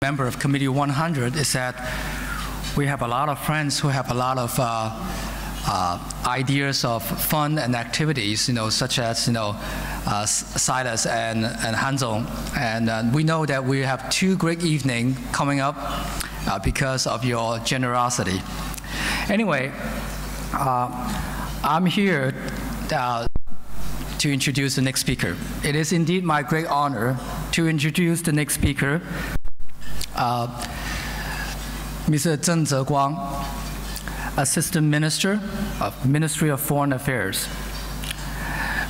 member of Committee 100 is that we have a lot of friends who have a lot of ideas of fun and activities, such as, Silas and Hanzong. And we know that we have two great evenings coming up because of your generosity. Anyway, I'm here to introduce the next speaker. It is indeed my great honor to introduce the next speaker, Mr. Zheng Zeguang, Assistant Minister of Ministry of Foreign Affairs.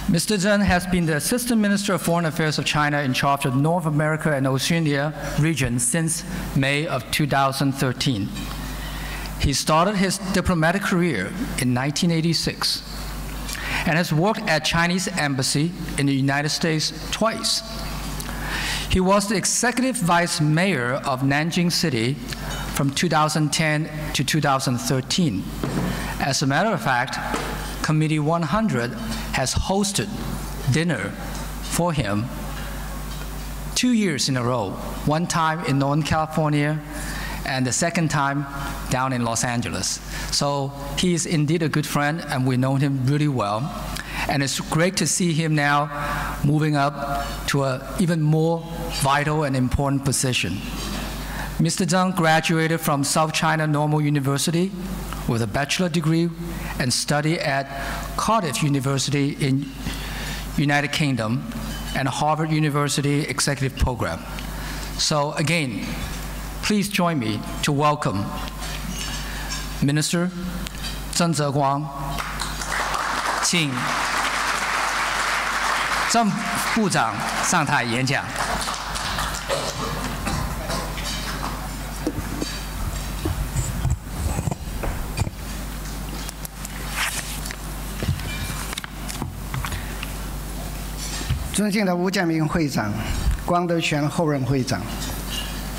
Mr. Zheng has been the Assistant Minister of Foreign Affairs of China in charge of North America and Oceania region since May of 2013. He started his diplomatic career in 1986 and has worked at Chinese Embassy in the United States twice. He was the Executive Vice Mayor of Nanjing City from 2010 to 2013. As a matter of fact, Committee 100 has hosted dinner for him 2 years in a row, one time in Northern California and the second time down in Los Angeles. So he is indeed a good friend, and we know him really well. And it's great to see him now moving up to an even more vital and important position. Mr. Zheng graduated from South China Normal University with a bachelor degree and studied at Cardiff University in United Kingdom and Harvard University Executive Program. So again, please join me to welcome Minister Zheng Zeguang. 请郑部长上台演讲。尊敬的吴建民会长、光德全后任会长、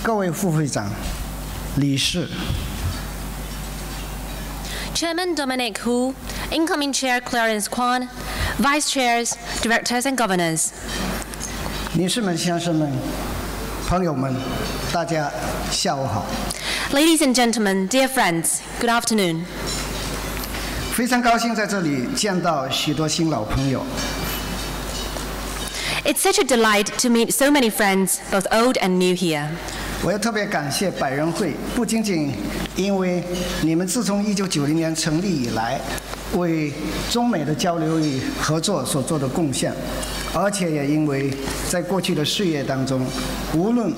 各位副会长、理事。 Chairman Dominic Hu, Incoming Chair Clarence Kwan, Vice Chairs, Directors and Governors. 女士们、先生们、朋友们，大家下午好。 Ladies and gentlemen, dear friends, good afternoon. 非常高兴在这里见到许多新老朋友。 It's such a delight to meet so many friends, both old and new here. 我要特别感谢百人会，不仅仅因为你们自从1990年成立以来，为中美的交流与合作所做的贡献，而且也因为在过去的岁月当中，无论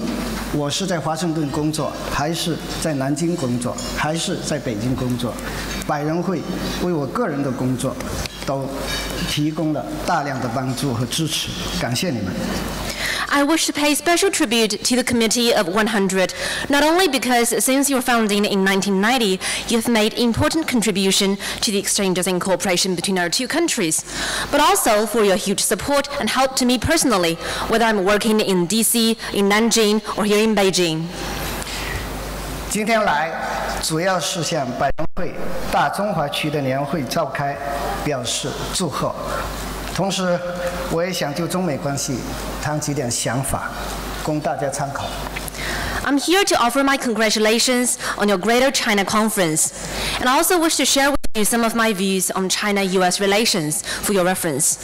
我是在华盛顿工作，还是在南京工作，还是在北京工作，百人会为我个人的工作都提供了大量的帮助和支持，感谢你们。 I wish to pay special tribute to the Committee of 100, not only because since your founding in 1990, you have made important contribution to the exchanges and cooperation between our two countries, but also for your huge support and help to me personally, whether I'm working in DC, in Nanjing, or here in Beijing. 今天来主要是向百人会大中华区的年会召开表示祝贺。 同时，我也想就中美关系谈几点想法，供大家参考。 I'm here to offer my congratulations on your Greater China Conference, and I also wish to share with you some of my views on China-US relations for your reference.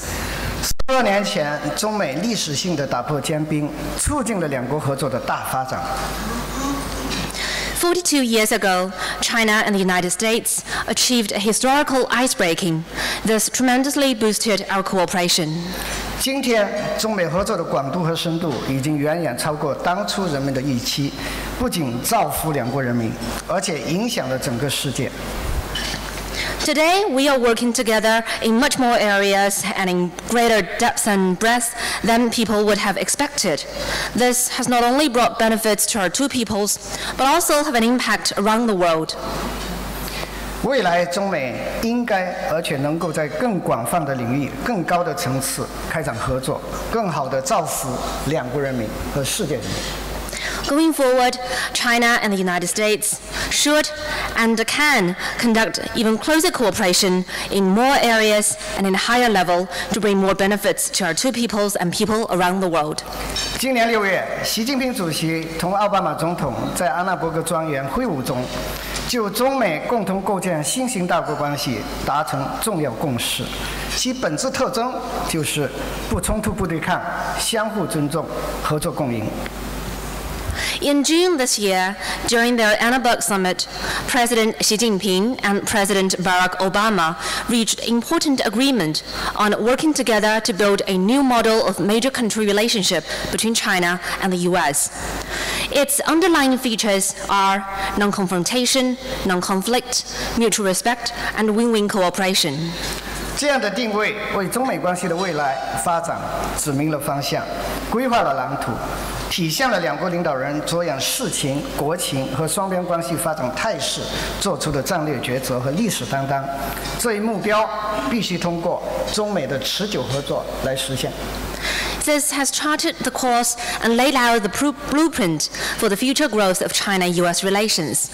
42年前，中美历史性的打破坚冰，促进了两国合作的大发展。 42 years ago, China and the United States achieved a historical ice-breaking, thus tremendously boosted our cooperation. 今天，中美合作的广度和深度已经远远超过当初人们的预期，不仅造福两国人民，而且影响了整个世界。 Today, we are working together in much more areas and in greater depth and breadth than people would have expected. This has not only brought benefits to our two peoples, but also have an impact around the world. 未来，中美应该而且能够在更广泛的领域、更高的层次开展合作，更好地造福两国人民和世界人民。 Going forward, China and the United States should and can conduct even closer cooperation in more areas and in a higher level to bring more benefits to our two peoples and people around the world. 今年6月，习近平主席同奥巴马总统在阿纳伯格庄园会晤中，就中美共同构建新型大国关系达成重要共识。其本质特征就是不冲突、不对抗，相互尊重，合作共赢。 In June this year, during their Annenberg summit, President Xi Jinping and President Barack Obama reached important agreement on working together to build a new model of major country relationship between China and the US. Its underlying features are non-confrontation, non-conflict, mutual respect, and win-win cooperation. 这样的定位为中美关系的未来发展指明了方向，规划了蓝图，体现了两国领导人着眼事情、国情和双边关系发展态势做出的战略抉择和历史担当。这一目标必须通过中美的持久合作来实现。 This has charted the course and laid out the blueprint for the future growth of China-US relations,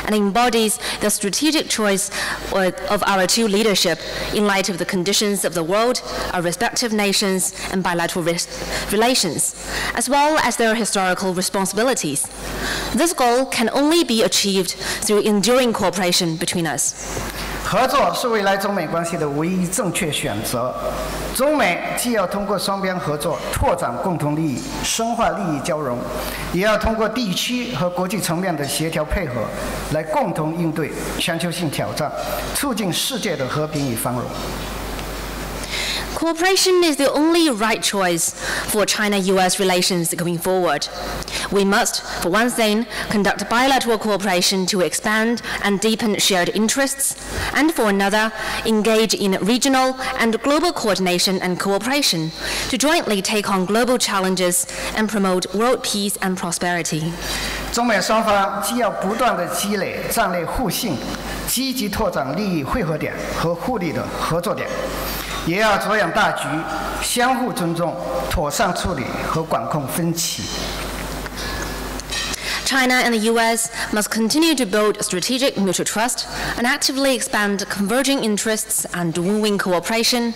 and embodies the strategic choice of our two leadership in light of the conditions of the world, our respective nations, and bilateral relations, as well as their historical responsibilities. This goal can only be achieved through enduring cooperation between us. 合作是未来中美关系的唯一正确选择。中美既要通过双边合作拓展共同利益、深化利益交融，也要通过地区和国际层面的协调配合，来共同应对全球性挑战，促进世界的和平与繁荣。 Cooperation is the only right choice for China-US relations going forward. We must, for one thing, conduct bilateral cooperation to expand and deepen shared interests, and for another, engage in regional and global coordination and cooperation to jointly take on global challenges and promote world peace and prosperity. 中美双方既要不断地积累战略互信，积极拓展利益汇合点和互利的合作点。 也要着眼大局，相互尊重，妥善处理和管控分歧。 China and the US must continue to build strategic mutual trust and actively expand converging interests and win-win cooperation,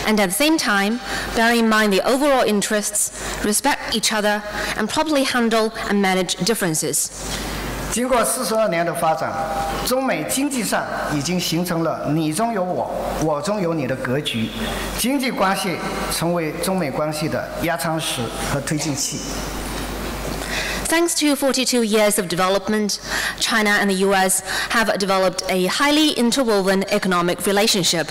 and at the same time, bear in mind the overall interests, respect each other, and properly handle and manage differences. 经过42年的发展，中美经济上已经形成了你中有我，我中有你的格局，经济关系成为中美关系的压舱石和推进器。 Thanks to 42 years of development, China and the US have developed a highly interwoven economic relationship,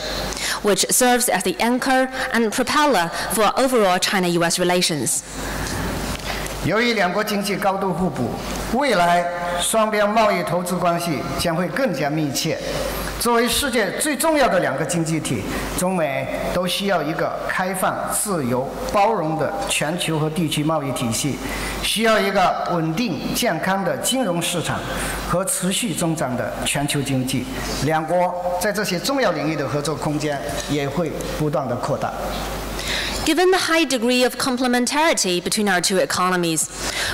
which serves as the anchor and propeller for overall China-US relations. 由于两国经济高度互补，未来双边贸易投资关系将会更加密切。作为世界最重要的两个经济体，中美都需要一个开放、自由、包容的全球和地区贸易体系，需要一个稳定、健康的金融市场和持续增长的全球经济。两国在这些重要领域的合作空间也会不断的扩大。 Given the high degree of complementarity between our two economies,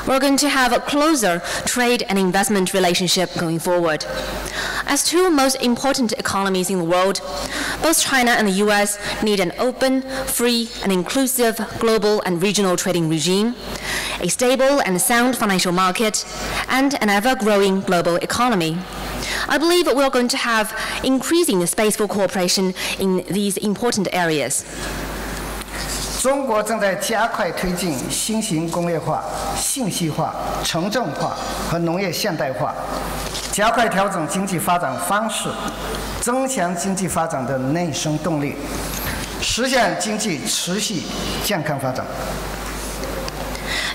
we're going to have a closer trade and investment relationship going forward. As two most important economies in the world, both China and the US need an open, free, and inclusive global and regional trading regime, a stable and sound financial market, and an ever-growing global economy. I believe we're going to have increasing space for cooperation in these important areas. 中国正在加快推进新型工业化、信息化、城镇化和农业现代化，加快调整经济发展方式，增强经济发展的内生动力，实现经济持续健康发展。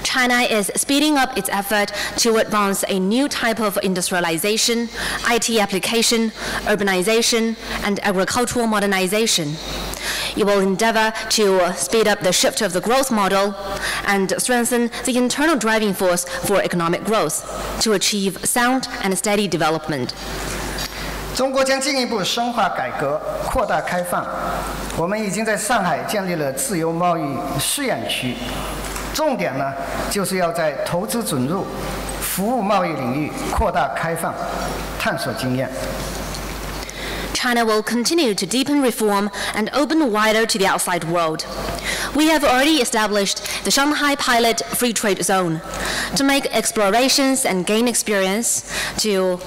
China is speeding up its effort to advance a new type of industrialization, IT application, urbanization, and agricultural modernization. It will endeavor to speed up the shift of the growth model and strengthen the internal driving force for economic growth to achieve sound and steady development. 中国将进一步深化改革，扩大开放。我们已经在上海建立了自由贸易试验区。 重点呢，就是要在投资准入、服务贸易领域扩大开放，探索经验。China will continue to deepen reform and open wider to the outside world. We have already established the Shanghai Pilot Free Trade Zone to make explorations and gain experience to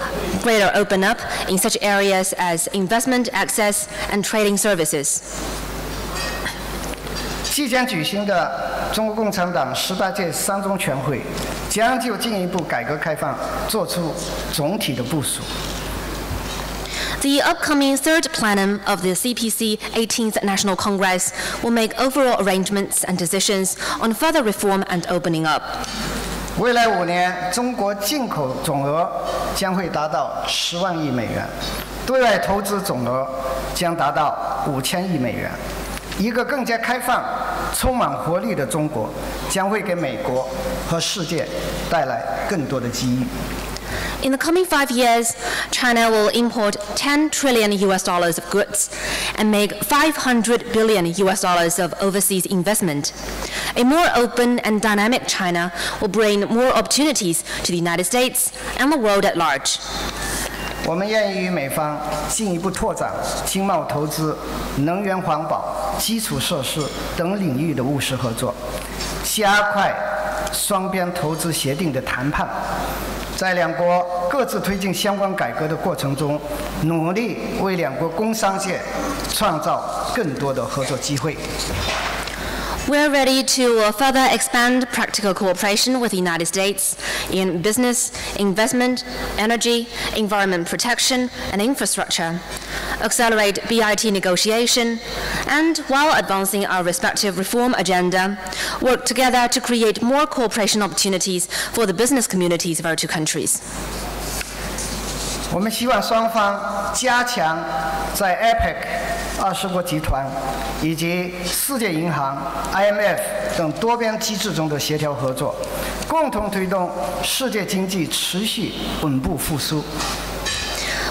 greater open up in such areas as investment access and trading services. 即将举行的中国共产党18届三中全会将就进一步改革开放作出总体的部署。 The upcoming third plenum of the CPC 18th National Congress will make overall arrangements and decisions on further reform and opening up. 未来5年，中国进口总额将会达到10万亿美元，对外投资总额将达到5000亿美元。一个更加开放、充满活力的中国，将会给美国和世界带来更多的机遇。 In the coming 5 years, China will import $10 trillion of goods and make $500 billion of overseas investment. A more open and dynamic China will bring more opportunities to the United States and the world at large. 我们愿意与美方进一步拓展经贸投资、能源环保、基础设施等领域的务实合作，加快双边投资协定的谈判。 在两国各自推进相关改革的过程中，努力为两国工商界创造更多的合作机会。 We are ready to further expand practical cooperation with the United States in business, investment, energy, environment protection, and infrastructure, accelerate BIT negotiation, and while advancing our respective reform agenda, work together to create more cooperation opportunities for the business communities of our two countries. 我们希望双方加强在 APEC 20国集团以及世界银行、IMF 等多边机制中的协调合作，共同推动世界经济持续稳步复苏。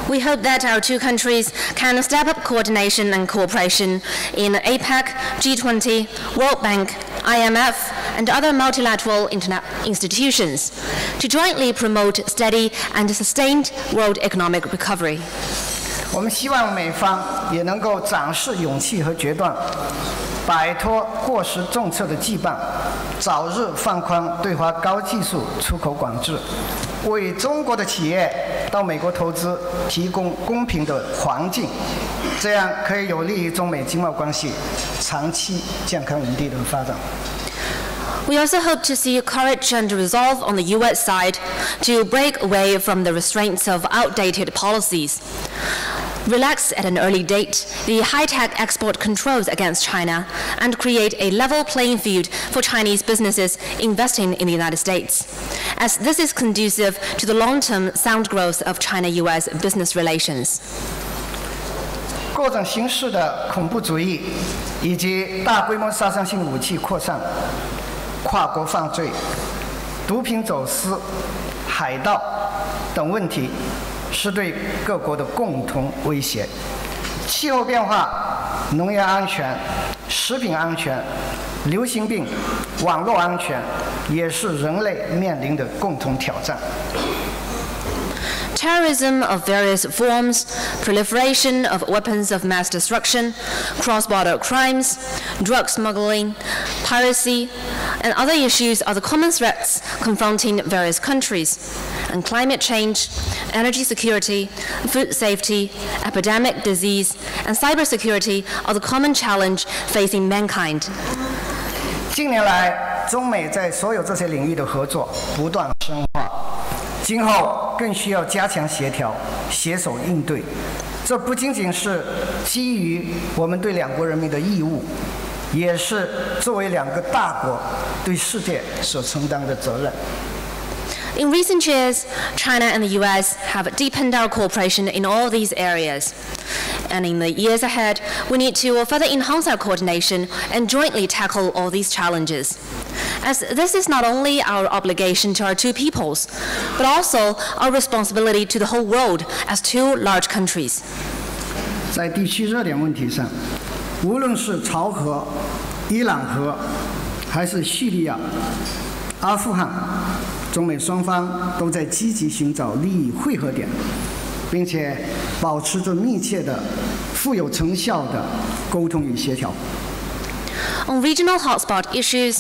We hope that our two countries can step up coordination and cooperation in APEC, G20, World Bank, IMF, and other multilateral institutions to jointly promote steady and sustained world economic recovery. 我们希望美方也能够展示勇气和决断，摆脱过时政策的羁绊，早日放宽对华高技术出口管制，为中国的企业到美国投资提供公平的环境，这样可以有利于中美经贸关系长期健康稳定的发展。 We also hope to see courage and resolve on the U.S. side to break away from the restraints of outdated policies, relax at an early date the high-tech export controls against China, and create a level playing field for Chinese businesses investing in the United States, as this is conducive to the long-term sound growth of China-U.S. business relations. 各种形式的恐怖主义以及大规模杀伤性武器扩散、跨国犯罪、毒品走私、海盗等问题，是对各国的共同威胁。气候变化、农业安全、食品安全、流行病、网络安全，也是人类面临的共同挑战。 Terrorism of various forms, proliferation of weapons of mass destruction, cross-border crimes, drug smuggling, piracy, and other issues are the common threats confronting various countries. And climate change, energy security, food safety, epidemic disease, and cybersecurity are the common challenge facing mankind. 近年来，中美在所有这些领域的合作不断深化。 今后更需要加强协调、携手应对。这不仅仅是基于我们对两国人民的义务，也是作为两个大国对世界所承担的责任。 In recent years, China and the US have deepened our cooperation in all these areas. And in the years ahead, we need to further enhance our coordination and jointly tackle all these challenges. As this is not only our obligation to our two peoples, but also our responsibility to the whole world as two large countries. 在地区热点问题上，无论是朝核、伊朗核，还是叙利亚、阿富汗、中美双方都在积极寻找利益汇合点，并且保持着密切的、富有成效的沟通与协调。On regional hotspot issues,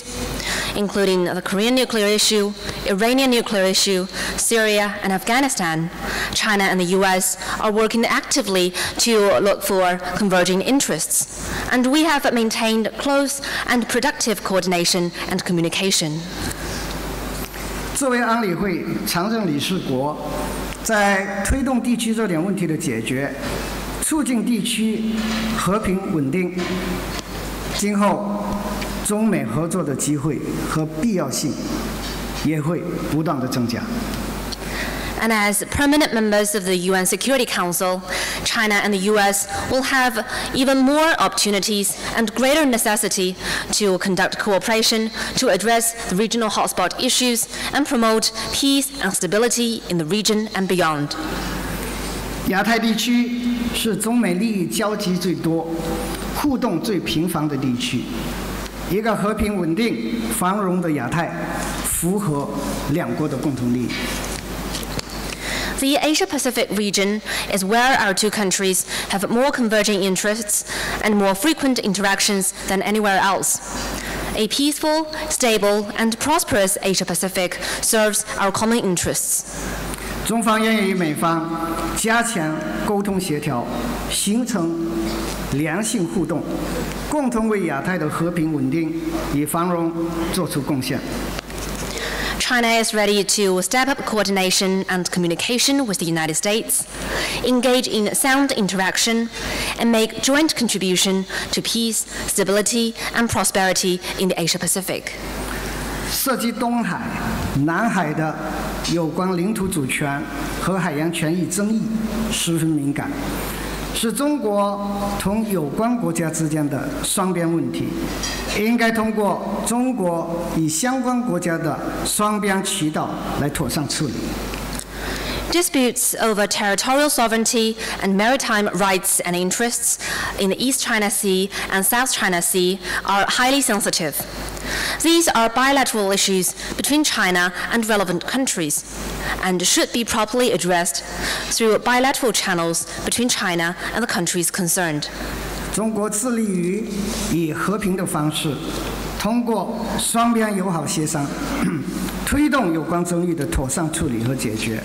including the Korean nuclear issue, Iranian nuclear issue, Syria, and Afghanistan, China and the US are working actively to look for converging interests, and we have maintained close and productive coordination and communication. 作为安理会常任理事国，在推动地区热点问题的解决，促进地区和平稳定，今后中美合作的机会和必要性也会不断地增加。And as permanent members of the UN Security Council, China and the US will have even more opportunities and greater necessity to conduct cooperation to address the regional hotspot issues and promote peace and stability in the region and beyond. 亚太地区是中美利益交集最多、互动最频繁的地区。一个和平稳定、繁荣的亚太，符合两国的共同利益。The Asia-Pacific region is where our two countries have more converging interests and more frequent interactions than anywhere else. A peaceful, stable, and prosperous Asia-Pacific serves our common interests. 中方愿意与美方加强沟通协调，形成良性互动，共同为亚太的和平稳定与繁荣做出贡献。China is ready to step up coordination and communication with the United States, engage in sound interaction, and make joint contribution to peace, stability, and prosperity in the Asia-Pacific. 涉及东海、南海的有关领土主权和海洋权益争议十分敏感，是中国同有关国家之间的双边问题，应该通过中国与相关国家的双边渠道来妥善处理。Disputes over territorial sovereignty and maritime rights and interests in the East China Sea and South China Sea are highly sensitive. These are bilateral issues between China and relevant countries and should be properly addressed through bilateral channels between China and the countries concerned. 中国致力于以和平的方式，通过双边友好协商，推动有关争议的妥善处理和解决。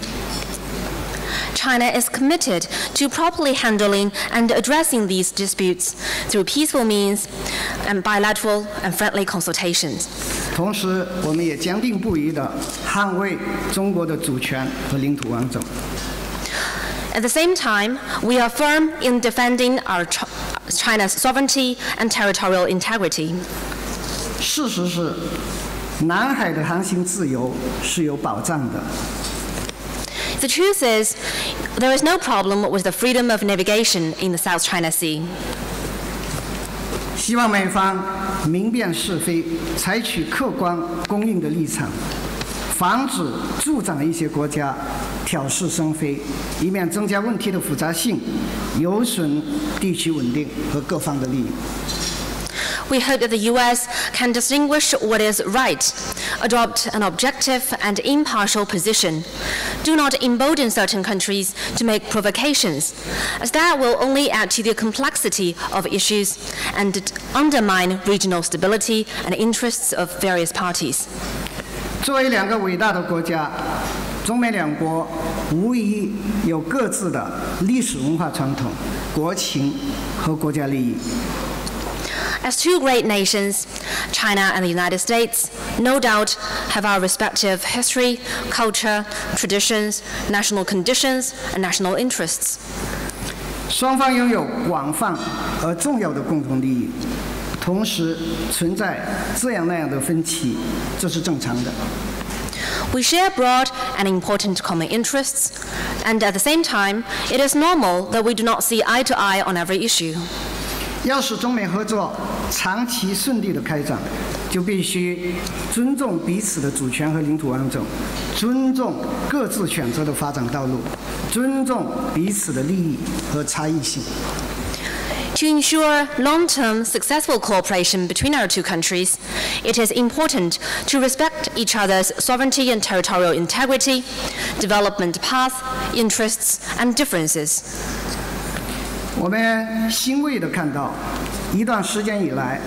China is committed to properly handling and addressing these disputes through peaceful means and bilateral and friendly consultations. 同时，我们也坚定不移地捍卫中国的主权和领土完整。At the same time, we are firm in defending China's sovereignty and territorial integrity. 事实是，南海的航行自由是有保障的。The truth is, there is no problem with the freedom of navigation in the South China Sea. 希望美方明辨是非，采取客观公允的立场，防止助长一些国家挑事生非，以免增加问题的复杂性，有损地区稳定和各方的利益。We hope that the US can distinguish what is right, adopt an objective and impartial position, do not embolden certain countries to make provocations, as that will only add to the complexity of issues and undermine regional stability and interests of various parties. 作为两个伟大的国家，中美两国无疑有各自的历史文化传统、国情和国家利益。As two great nations, China and the United States, no doubt have our respective history, culture, traditions, national conditions, and national interests. 双方拥有广泛而重要的共同利益，同时存在这样那样的分歧，这是正常的。We share broad and important common interests, and at the same time, it is normal that we do not see eye to eye on every issue. 要使中美合作长期顺利的开展，就必须尊重彼此的主权和领土完整，尊重各自选择的发展道路，尊重彼此的利益和差异性。To ensure long-term successful cooperation between our two countries, it is important to respect each other's sovereignty and territorial integrity, development path, interests, and differences. 我们欣慰地看到，一段时间以来，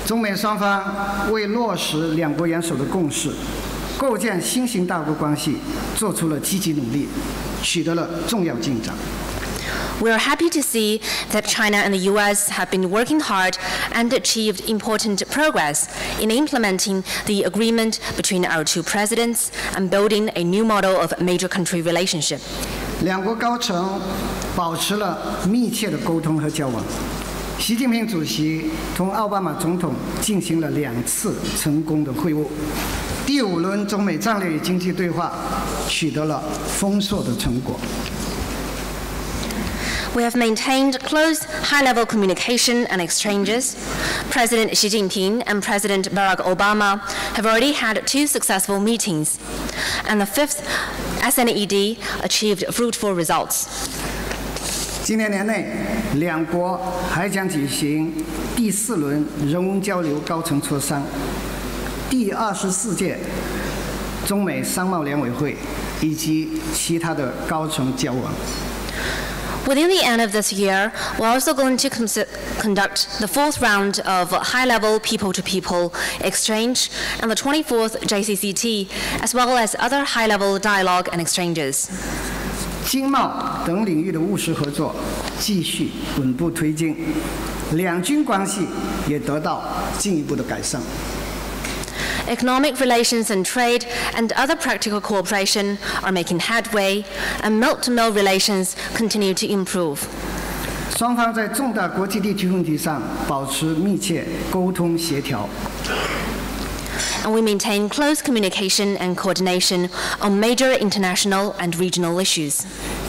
中美双方为落实两国元首的共识，构建新型大国关系，做出了积极努力，取得了重要进展。 We are happy to see that China and the US have been working hard and achieved important progress in implementing the agreement between our two presidents and building a new model of major country relationship. 两国高层保持了密切的沟通和交往。习近平主席同奥巴马总统进行了2次成功的会晤。第5轮中美战略与经济对话取得了丰硕的成果。 We have maintained close, high-level communication and exchanges. President Xi Jinping and President Barack Obama have already had 2 successful meetings, and the 5th SNED achieved fruitful results. 今年年内，两国还将举行第4轮人文交流高层磋商、第24届中美商贸联委会以及其他的高层交往。 Within the end of this year, we're also going to conduct the 4th round of high-level people-to-people exchange and the 24th JCCT, as well as other high-level dialogue and exchanges. 经贸等领域的务实合作继续稳步推进，两军关系也得到进一步的改善。 Economic relations and trade and other practical cooperation are making headway, and mill-to-mill relations continue to improve. 双方在重大国际地区问题上保持密切沟通协调。 And we maintain close communication and coordination on major international and regional issues.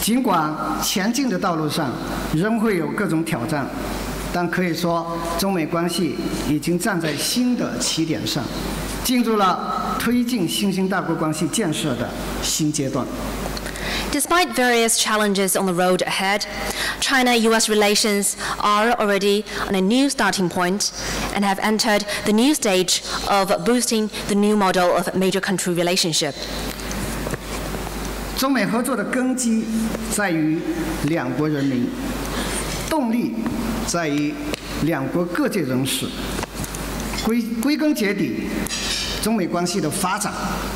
尽管前进的道路上仍会有各种挑战，但可以说，中美关系已经站在新的起点上。 进入了推进新兴大国关系建设的新阶段。 Despite various challenges on the road ahead, China-US relations are already on a new starting point and have entered the new stage of boosting the new model of major country relationship. 中美合作的根基在于两国人民，动力在于两国各界人士。归根结底，中美关系的发展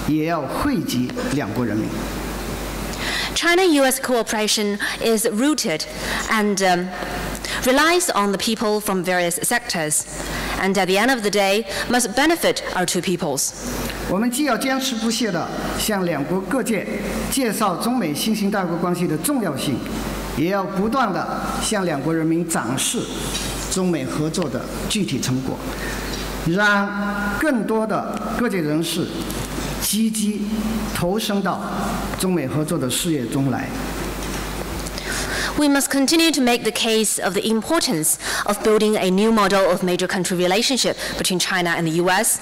也要惠及两国人民。 China-US cooperation is rooted and relies on the people from various sectors, and at the end of the day, must benefit our two peoples. 我们既要坚持不懈地向两国各界介绍中美新型大国关系的重要性，也要不断地向两国人民展示中美合作的具体成果，让更多的各界人士积极投身到中美合作的事业中来。 We must continue to make the case of the importance of building a new model of major country relationship between China and the US,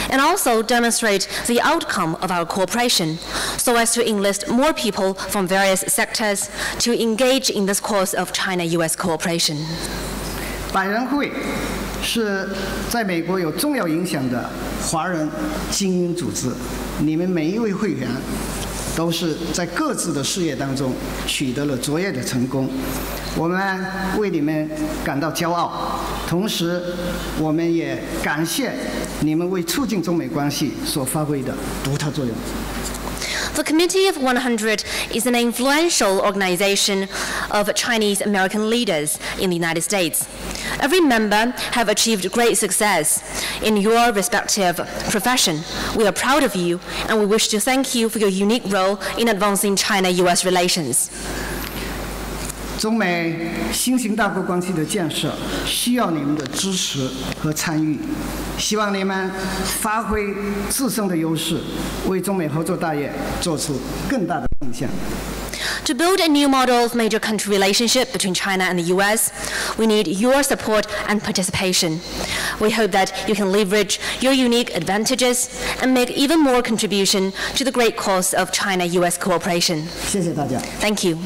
and also demonstrate the outcome of our cooperation so as to enlist more people from various sectors to engage in this course of China-US cooperation. 百人会是在美国有重要影响的华人精英组织，你们每一位会员 都是在各自的事业当中取得了卓越的成功，我们为你们感到骄傲。同时，我们也感谢你们为促进中美关系所发挥的独特作用。 The Committee of 100 is an influential organization of Chinese American leaders in the United States. Every member have achieved great success in your respective profession. We are proud of you, and we wish to thank you for your unique role in advancing China-US relations. 中美新型大国关系的建设需要你们的支持和参与，希望你们发挥自身的优势，为中美合作大业做出更大的贡献。 To build a new model of major country relationship between China and the US, we need your support and participation. We hope that you can leverage your unique advantages and make even more contribution to the great cause of China-US cooperation. 谢谢大家。 Thank you.